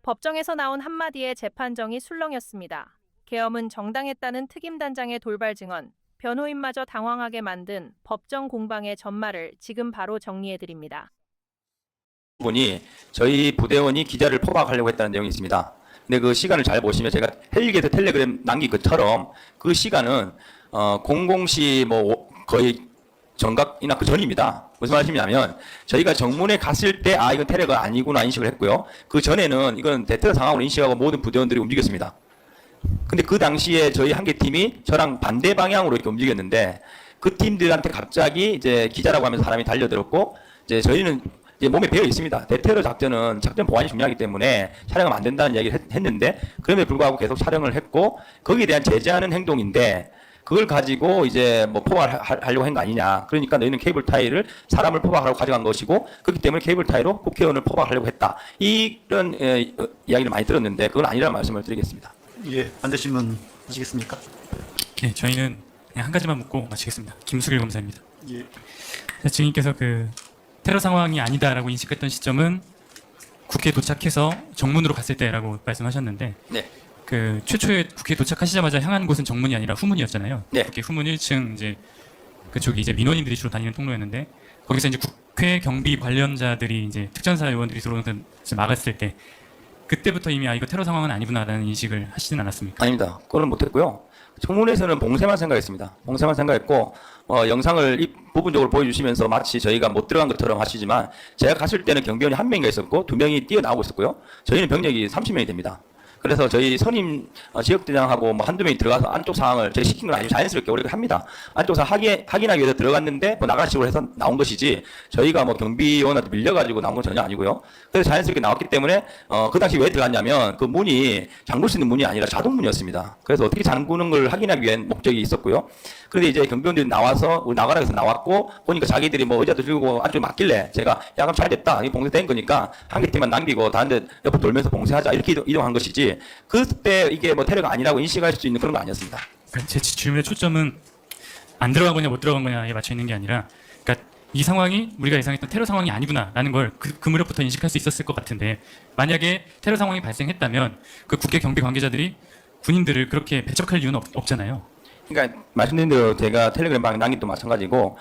법정에서 나온 한마디에 재판정이 술렁였습니다. 계엄은 정당했다는 특임단장의 돌발 증언, 변호인마저 당황하게 만든 법정 공방의 전말을 지금 바로 정리해드립니다. 분이 저희 부대원이 기자를 포박하려고 했다는 내용이 있습니다. 근데 그 시간을 잘 보시면 제가 헬기에서 텔레그램 남긴 것처럼 그 시간은 00시 뭐 거의 정각이나 그 전입니다. 무슨 말씀이냐면 저희가 정문에 갔을 때 이건 테러가 아니구나 인식을 했고요. 그 전에는 이건 대테러 상황으로 인식하고 모든 부대원들이 움직였습니다. 근데 그 당시에 저희 한 개 팀이 저랑 반대 방향으로 이렇게 움직였는데 그 팀들한테 갑자기 이제 기자라고 하면서 사람이 달려들었고 이제 저희는 이제 몸에 배어 있습니다. 대테러 작전은 작전 보안이 중요하기 때문에 촬영하면 안 된다는 이야기를 했는데 그럼에도 불구하고 계속 촬영을 했고 거기에 대한 제재하는 행동인데 그걸 가지고 이제 뭐 포박하려고 한 거 아니냐. 그러니까 너희는 케이블 타이를 사람을 포박하라고 가져간 것이고 그렇기 때문에 케이블 타이로 국회의원을 포박하려고 했다. 이런 이야기를 많이 들었는데 그건 아니라는 말씀을 드리겠습니다. 예, 반대신문 하시겠습니까? 네, 저희는 그냥 한 가지만 묻고 마치겠습니다. 김수길 검사입니다. 예. 증인께서 그 테러 상황이 아니다라고 인식했던 시점은 국회에 도착해서 정문으로 갔을 때라고 말씀하셨는데, 네. 그 최초에 국회에 도착하시자마자 향한 곳은 정문이 아니라 후문이었잖아요. 네. 국회 후문 1층 이제 그쪽이 이제 민원인들이 주로 다니는 통로였는데 거기서 이제 국회 경비 관련자들이 이제 특전사 의원들이 들어오는 걸 막았을 때 그때부터 이미 이거 테러 상황은 아니구나라는 인식을 하시진 않았습니까? 아닙니다. 그거는 못했고요. 청문회에서는 봉쇄만 생각했습니다. 봉쇄만 생각했고 영상을 부분적으로 보여주시면서 마치 저희가 못 들어간 것처럼 하시지만 제가 갔을 때는 경비원이 한 명이 있었고 두 명이 뛰어나오고 있었고요. 저희는 병력이 30명이 됩니다. 그래서 저희 선임 지역대장하고 뭐 한두 명이 들어가서 안쪽 상황을 저희 시킨 건 아니고 자연스럽게 우리가 합니다. 안쪽 상황 확인하기 위해서 들어갔는데 뭐 나가는 식으로 해서 나온 것이지 저희가 뭐 경비원한테 밀려가지고 나온 건 전혀 아니고요. 그래서 자연스럽게 나왔기 때문에 그 당시 왜 들어갔냐면 그 문이 잠글 수 있는 문이 아니라 자동문이었습니다. 그래서 어떻게 잠그는 걸 확인하기 위한 목적이 있었고요. 그런데 이제 경비원들이 나와서 우리 나가라 해서 나왔고 보니까 자기들이 뭐 의자도 들고 안쪽에 맡길래 제가 야 그럼 잘 됐다. 이 봉쇄된 거니까 한 개 팀만 남기고 다른 데 옆으로 돌면서 봉쇄하자 이렇게 이동한 것이지 그때 이게 뭐 테러가 아니라고 인식할 수 있는 그런 건 아니었습니다. 그러니까 제 질문의 초점은 안 들어간 거냐 못 들어간 거냐에 맞춰 있는 게 아니라, 그러니까 이 상황이 우리가 예상했던 테러 상황이 아니구나라는 걸 그 무렵부터 인식할 수 있었을 것 같은데, 만약에 테러 상황이 발생했다면 그 국회 경비 관계자들이 군인들을 그렇게 배척할 이유는 없잖아요. 그러니까 말씀드린 대로 제가 텔레그램방에 남긴 또 마찬가지고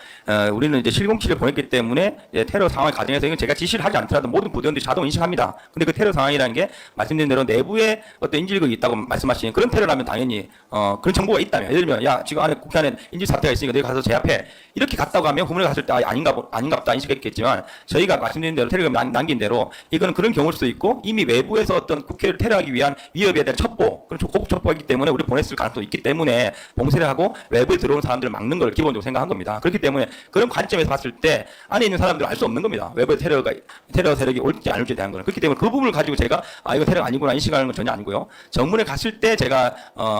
우리는 이제 실공치를 보냈기 때문에 이제 테러 상황 과정에서 이건 제가 지시를 하지 않더라도 모든 부대원들이 자동 인식합니다. 근데 그 테러 상황이라는 게 말씀드린 대로 내부에 어떤 인질극이 있다고 말씀하시는 그런 테러라면 당연히 그런 정보가 있다면 예를 들면 야 지금 안에 국회 안에 인질 사태가 있으니까 너희 가서 제압해 이렇게 갔다고 하면 후문에 갔을 때 아닌가 보다 인식했겠지만 저희가 말씀드린 대로 텔레그램 남긴 대로 이거는 그런 경우일 수도 있고 이미 외부에서 어떤 국회를 테러하기 위한 위협에 대한 첩보 그런 고급 첩보이기 때문에 우리 보냈을 가능성도 있기 때문에 봉쇄를 하고 외부에 들어오는 사람들을 막는 걸 기본적으로 생각한 겁니다. 그렇기 때문에 그런 관점에서 봤을 때 안에 있는 사람들은 알 수 없는 겁니다. 외부에 테러 세력이 올지 안 올지에 대한 거는. 그렇기 때문에 그 부분을 가지고 제가 이거 테러가 아니구나 인식하는 건 전혀 아니고요. 정문에 갔을 때 제가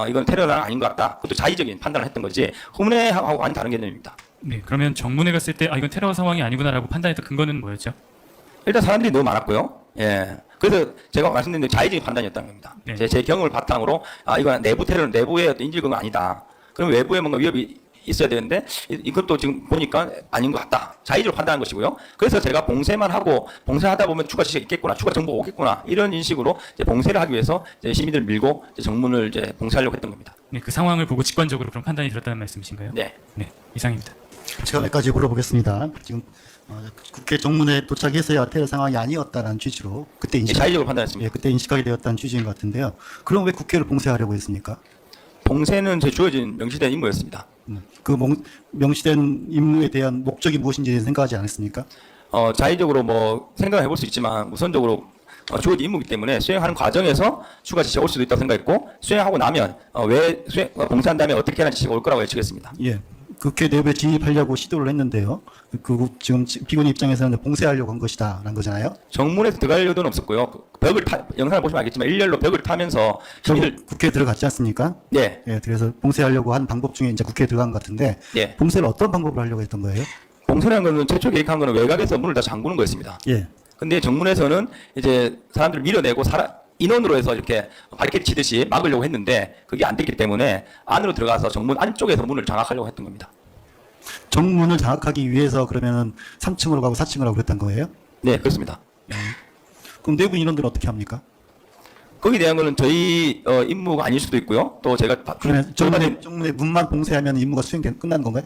이건 테러가 아닌 것 같다. 그것도 자의적인 판단을 했던 거지 후문에 하고 완전 다른 개념입니다. 네, 그러면 정문에 갔을 때 이건 테러 상황이 아니구나라고 판단했던 근거는 뭐였죠? 일단 사람들이 너무 많았고요. 예. 그래서 제가 말씀드린 대로 자의적인 판단이었다는 겁니다. 네. 제 경험을 바탕으로 이건 내부 테러는 내부의 어떤 인질극은 아니다. 그럼 외부에 뭔가 위협이 있어야 되는데 이것도 지금 보니까 아닌 것 같다. 자의적으로 판단한 것이고요. 그래서 제가 봉쇄만 하고 봉쇄하다 보면 추가 지시가 있겠구나, 추가 정보가 오겠구나 이런 인식으로 이제 봉쇄를 하기 위해서 이제 시민들을 밀고 이제 정문을 이제 봉쇄하려고 했던 겁니다. 네, 그 상황을 보고 직관적으로 그런 판단이 들었다는 말씀이신가요? 네. 네, 이상입니다. 제가 몇 가지 물어보겠습니다. 지금 국회 정문에 도착해서야 테러 상황이 아니었다는 취지로 그때 예, 자의적으로 판단했습니다. 예, 그때 인식하게 되었다는 취지인 것 같은데요. 그럼 왜 국회를 봉쇄하려고 했습니까? 봉쇄는 제 주어진 명시된 임무였습니다. 그 명시된 임무에 대한 목적이 무엇인지 생각하지 않았습니까? 자의적으로 뭐 생각을 해볼 수 있지만 우선적으로 주어진 임무이기 때문에 수행하는 과정에서 추가 지시가 올 수도 있다고 생각했고 수행하고 나면 봉쇄한 다음에 어떻게 하는 지시가 올 거라고 예측했습니다. 예. 국회 내부에 진입하려고 시도를 했는데요. 지금 피고인 입장에서는 봉쇄하려고 한 것이다라는 거잖아요. 정문에서 들어갈 여도는 없었고요. 영상을 보시면 알겠지만 일렬로 벽을 타면서 시민들 국회에 들어갔지 않습니까? 네. 예, 그래서 봉쇄하려고 한 방법 중에 이제 국회에 들어간 것 같은데 네. 봉쇄를 어떤 방법으로 하려고 했던 거예요? 봉쇄라는 것은 최초 계획한 것은 외곽에서 문을 다 잠그는 거였습니다. 예. 근데 정문에서는 이제 사람들을 밀어내고 인원으로 해서 이렇게 바리케이드 치듯이 막으려고 했는데 그게 안 됐기 때문에 안으로 들어가서 정문 안쪽에서 문을 장악하려고 했던 겁니다. 정문을 장악하기 위해서 그러면은 3층으로 가고 4층으로 가고 그랬던 거예요? 네, 그렇습니다. 그럼 내부 인원들은 어떻게 합니까? 거기에 대한 거는 저희 임무가 아닐 수도 있고요. 또 제가 그러면 정문에 문만 봉쇄하면 임무가 끝나는 건가요?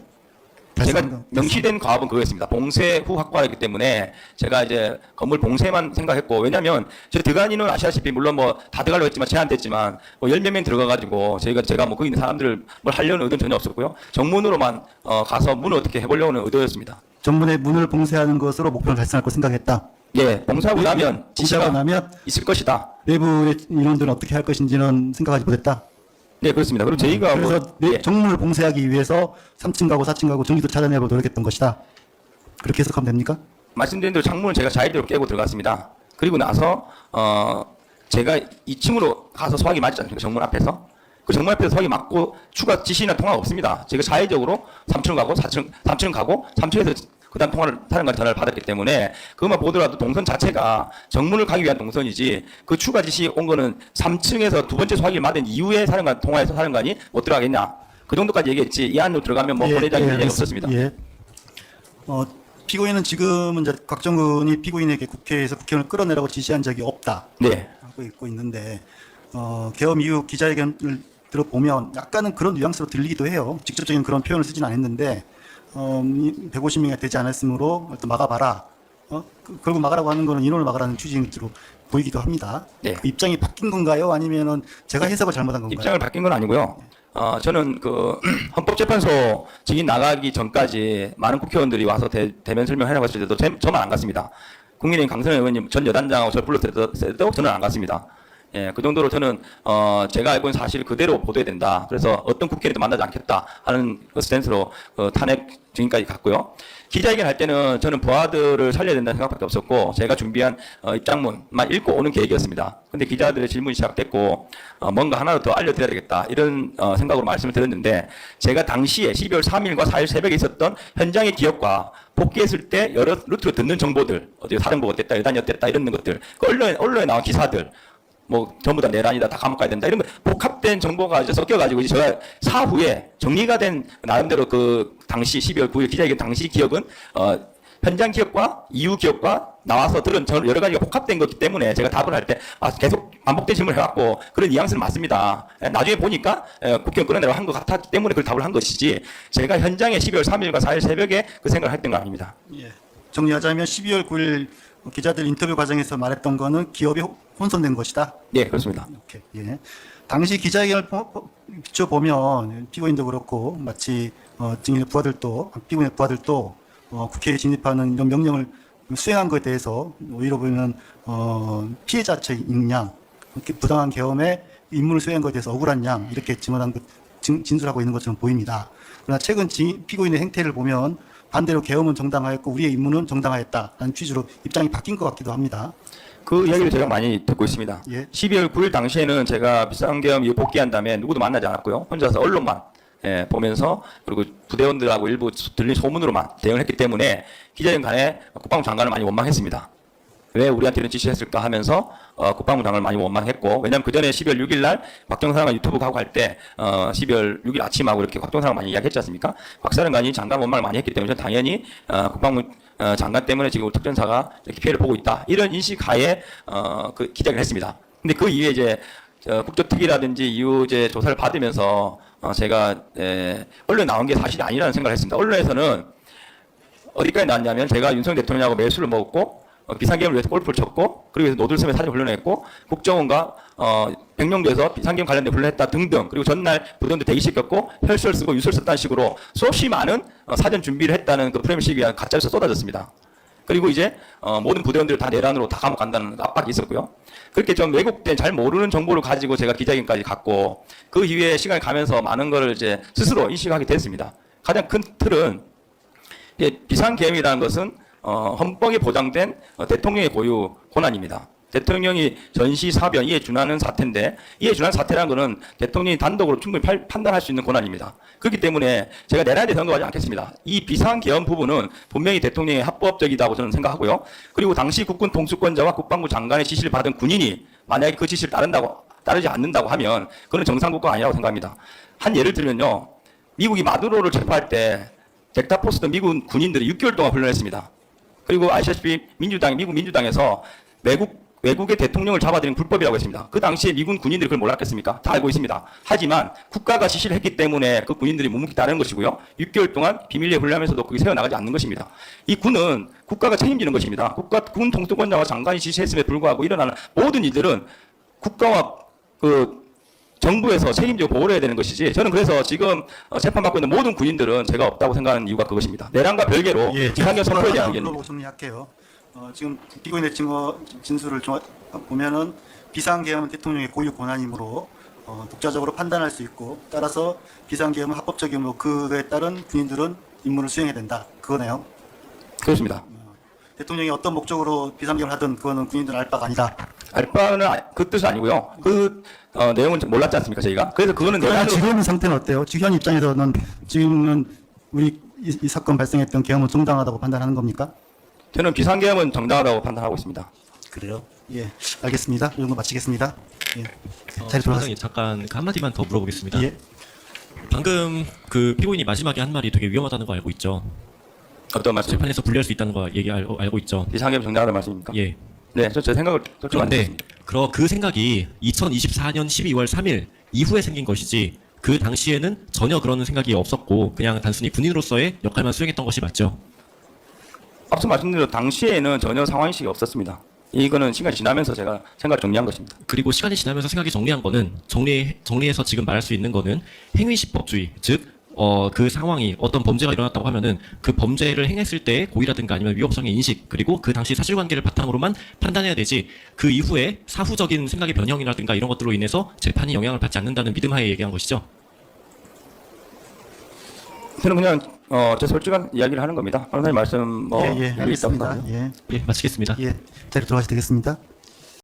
제가 명시된 과업은 그거였습니다. 봉쇄 후 확보하기 때문에 제가 이제 건물 봉쇄만 생각했고, 왜냐하면 저 들어간인은 아시다시피 물론 뭐 다 들어가려고 했지만 제한됐지만 뭐 10몇 명 들어가가지고 제가 뭐 거기 있는 사람들을 뭘 하려는 의도는 전혀 없었고요. 정문으로만 가서 문을 어떻게 해보려는 의도였습니다. 정문의 문을 봉쇄하는 것으로 목표를 달성할 거 생각했다. 예, 봉쇄하고 나면 지시하고 지시가 나면 있을 것이다. 내부의 인원들은 어떻게 할 것인지는 생각하지 못했다. 네, 그렇습니다. 그리고 저희가 그래서 예. 정문을 봉쇄하기 위해서 3층 가고 4층 가고 전기도 차단해보려고 노력했던 것이다. 그렇게 해석하면 됩니까? 말씀드린 대로 창문을 제가 자의대로 깨고 들어갔습니다. 그리고 나서 제가 2층으로 가서 소화기 맞지 않습니까? 정문 앞에서. 그 정문 앞에서 소화기 맞고 추가 지시나 통화가 없습니다. 제가 자의적으로 3층 가고 3층 가고 3층에서 그다음 사령관 전화를 받았기 때문에 그것만 보더라도 동선 자체가 정문을 가기 위한 동선이지 그 추가 지시 온 거는 3층에서 두 번째 소화기를 맞은 이후에 사령관 통화해서 사령관이 못 들어가겠냐. 그 정도까지 얘기했지 이 안으로 들어가면 뭐 본회의장이 얘기 없었습니다. 예. 피고인은 지금은 이제 곽정근이 피고인에게 국회에서 국회의원을 끌어내라고 지시한 적이 없다. 네. 하고 있고 있는데 계엄 이후 기자회견을 들어보면 약간은 그런 뉘앙스로 들리기도 해요. 직접적인 그런 표현을 쓰진 않았는데 150명이 되지 않았으므로 일단 막아봐라. 결국 막으라고 하는 거는 인원을 막으라는 취지로 보이기도 합니다. 네. 그 입장이 바뀐 건가요? 아니면은 제가 해석을 잘못한 건가요? 입장을 바뀐 건 아니고요. 저는 그 헌법재판소 증인 나가기 전까지 많은 국회의원들이 와서 대면 설명하라고 했을 때도 저만 안 갔습니다. 국민의힘 강선호 의원님 전 여단장하고 저를 불렀을 때도 저는 안 갔습니다. 예, 그 정도로 저는 제가 알고 있는 사실 그대로 보도해야 된다. 그래서 어떤 국회의원도 만나지 않겠다 하는 그 스탠스로 탄핵 증인까지 갔고요. 기자회견 할 때는 저는 부하들을 살려야 된다는 생각밖에 없었고 제가 준비한 입장문만 읽고 오는 계획이었습니다. 근데 기자들의 질문이 시작됐고 뭔가 하나 더 알려드려야 되겠다 이런 생각으로 말씀을 드렸는데 제가 당시에 12월 3일과 4일 새벽에 있었던 현장의 기억과 복귀했을 때 여러 루트로 듣는 정보들 어디 사령부가 어땠다 여단이 어땠다 이런 것들 그 언론에 나온 기사들 뭐 전부 다 내란이다, 다 감옥 가야 된다 이런 거 복합된 정보가 이제 섞여가지고 이제 제가 사후에 정리가 된 나름대로 그 당시 12월 9일 기자회견 당시 기억은 현장 기억과 이후 기억과 나와서 들은 여러 가지가 복합된 거기 때문에 제가 답을 할 때 계속 반복된 질문을 해왔고 그런 뉘앙스는 맞습니다. 나중에 보니까 국회의원 끌어내라고 한 것 같았기 때문에 그걸 답을 한 것이지 제가 현장에 12월 3일과 4일 새벽에 그 생각을 했던 건 아닙니다. 예. 정리하자면 12월 9일 기자들 인터뷰 과정에서 말했던 거는 기업이 혼선된 것이다. 네, 그렇습니다. 오케이. 예. 당시 기자회견을 비춰보면 피고인도 그렇고 마치 증인의 부하들도 피고인의 부하들도 국회에 진입하는 이런 명령을 수행한 것에 대해서 오히려 보면 피해자인 양 이렇게 부당한 계엄에 임무를 수행한 것에 대해서 억울한 양 이렇게 진술하고 있는 것처럼 보입니다. 그러나 최근 피고인의 행태를 보면 반대로 계엄은 정당하였고 우리의 임무는 정당하였다라는 취지로 입장이 바뀐 것 같기도 합니다. 그 이야기를 제가 많이 듣고 있습니다. 예. 12월 9일 당시에는 제가 비상계엄 이후 복귀한 다음에 누구도 만나지 않았고요. 혼자서 언론만 보면서 그리고 부대원들하고 일부 들린 소문으로만 대응을 했기 때문에 기자회견 간에 국방부 장관을 많이 원망했습니다. 왜 우리한테 이런 지시를 했을까 하면서 국방부 장관을 많이 원망했고 왜냐하면 그 전에 12월 6일 날 곽정사령관 유튜브 가고 할 때 12월 6일 아침하고 이렇게 곽정사령관 많이 이야기했지 않습니까? 곽사령관이 장관 원망을 많이 했기 때문에 저는 당연히 국방부 장관 때문에 지금 특전사가 이렇게 피해를 보고 있다 이런 인식 하에 그 기자회견을 했습니다. 근데 그 이후에 이제 국조특위라든지 이후 이제 조사를 받으면서 제가 언론에 나온 게 사실이 아니라는 생각을 했습니다. 언론에서는 어디까지 나왔냐면 제가 윤석열 대통령하고 매술을 먹었고 비상계엄을 위해서 골프를 쳤고 그리고 노들섬에 사진 훈련했고 국정원과 백령도에서 비상계엄 관련된 훈련했다 등등 그리고 전날 부대원들 대기시켰고 혈서를 쓰고 유서를 썼다는 식으로 수없이 많은 사전 준비를 했다는 그 프레임식이 위한 가짜뉴스 쏟아졌습니다. 그리고 이제 모든 부대원들을 다 내란으로 다 감옥 간다는 압박이 있었고요. 그렇게 좀 왜곡된 잘 모르는 정보를 가지고 제가 기자회견까지 갔고 그 이후에 시간이 가면서 많은 거를 이제 스스로 인식하게 됐습니다. 가장 큰 틀은 비상계엄이라는 것은 헌법에 보장된 대통령의 고유 권한입니다. 대통령이 전시 사변 이에 준하는 사태인데 이에 준하는 사태라는 것은 대통령이 단독으로 충분히 판단할 수 있는 권한입니다. 그렇기 때문에 제가 내란에 대해서 언급하지 않겠습니다. 이 비상계엄 부분은 분명히 대통령의 합법적이다고 저는 생각하고요. 그리고 당시 국군 통수권자와 국방부 장관의 지시를 받은 군인이 만약에 그 지시를 따르지 않는다고 하면 그건 정상국가가 아니라고 생각합니다. 한 예를 들면요. 미국이 마두로를 체포할 때 델타포스도 미국 군인들이 6개월 동안 훈련했습니다. 그리고 아시다시피 미국 민주당에서 외국 외국의 대통령을 잡아들인 불법이라고 했습니다. 그 당시에 미군 군인들이 그걸 몰랐겠습니까? 다 알고 있습니다. 하지만 국가가 지시를 했기 때문에 그 군인들이 묵묵히 따르는 것이고요. 6개월 동안 비밀리에 훈련하면서도 그게 새어나가지 않는 것입니다. 이 군은 국가가 책임지는 것입니다. 군 통수권자와 장관이 지시했음에 불구하고 일어나는 모든 일들은 국가와 그 정부에서 책임지고 보호를 해야 되는 것이지, 저는 그래서 지금 재판받고 있는 모든 군인들은 죄가 없다고 생각하는 이유가 그것입니다. 내란과 별개로 비상경 선포에 대한 의견입니다. 물어보고 정리할게요. 지금 피고인의 증거 진술을 보면은 비상계엄은 대통령의 고유 권한이므로 독자적으로 판단할 수 있고, 따라서 비상계엄은 합법적이므로 그에 따른 군인들은 임무를 수행해야 된다. 그거네요. 그렇습니다. 대통령이 어떤 목적으로 비상계엄을 하든 그거는 군인들 알 바가 아니다. 알바는 그 뜻은 아니고요. 그 내용은 몰랐지 않습니까, 저희가? 그래서 그거는 그러나 내란으로 지금 상태는 어때요? 지금 현 입장에서는 지금은 우리 이 사건 발생했던 계엄은 정당하다고 판단하는 겁니까? 저는 비상계엄은 정당하다고 판단하고 있습니다. 그래요? 예, 알겠습니다. 이 정도 마치겠습니다. 예. 자리 소장님 돌아가세요. 잠깐 그 한마디만 더 물어보겠습니다. 예. 방금 그 피고인이 마지막에 한 말이 되게 위험하다는 거 알고 있죠? 어떤 말씀? 재판에서 불리할 수 있다는 거 알고 있죠? 비상계엄 정당하다는 말씀입니까? 예. 네, 제 생각을 솔직히 안 그런데 했습니다. 그 생각이 2024년 12월 3일 이후에 생긴 것이지 그 당시에는 전혀 그런 생각이 없었고 그냥 단순히 군인으로서의 역할만 수행했던 것이 맞죠? 앞서 말씀드린 당시에는 전혀 상황인식이 없었습니다. 이거는 시간이 지나면서 제가 생각을 정리한 것입니다. 그리고 시간이 지나면서 생각이 정리한 거는 정리해서 지금 말할 수 있는 거는 행위시법주의, 즉 그 상황이 어떤 범죄가 일어났다고 하면은 그 범죄를 행했을 때 고의라든가 아니면 위법성의 인식, 그리고 그 당시 사실관계를 바탕으로만 판단해야 되지 그 이후에 사후적인 생각의 변형이라든가 이런 것들로 인해서 재판이 영향을 받지 않는다는 믿음하에 얘기한 것이죠. 저는 그냥 제 솔직한 이야기를 하는 겁니다. 변호사님 말씀 예, 예, 일리 있다고 알겠습니다. 생각합니다. 예, 예, 마치겠습니다. 예, 자리 돌아가셔도 되겠습니다.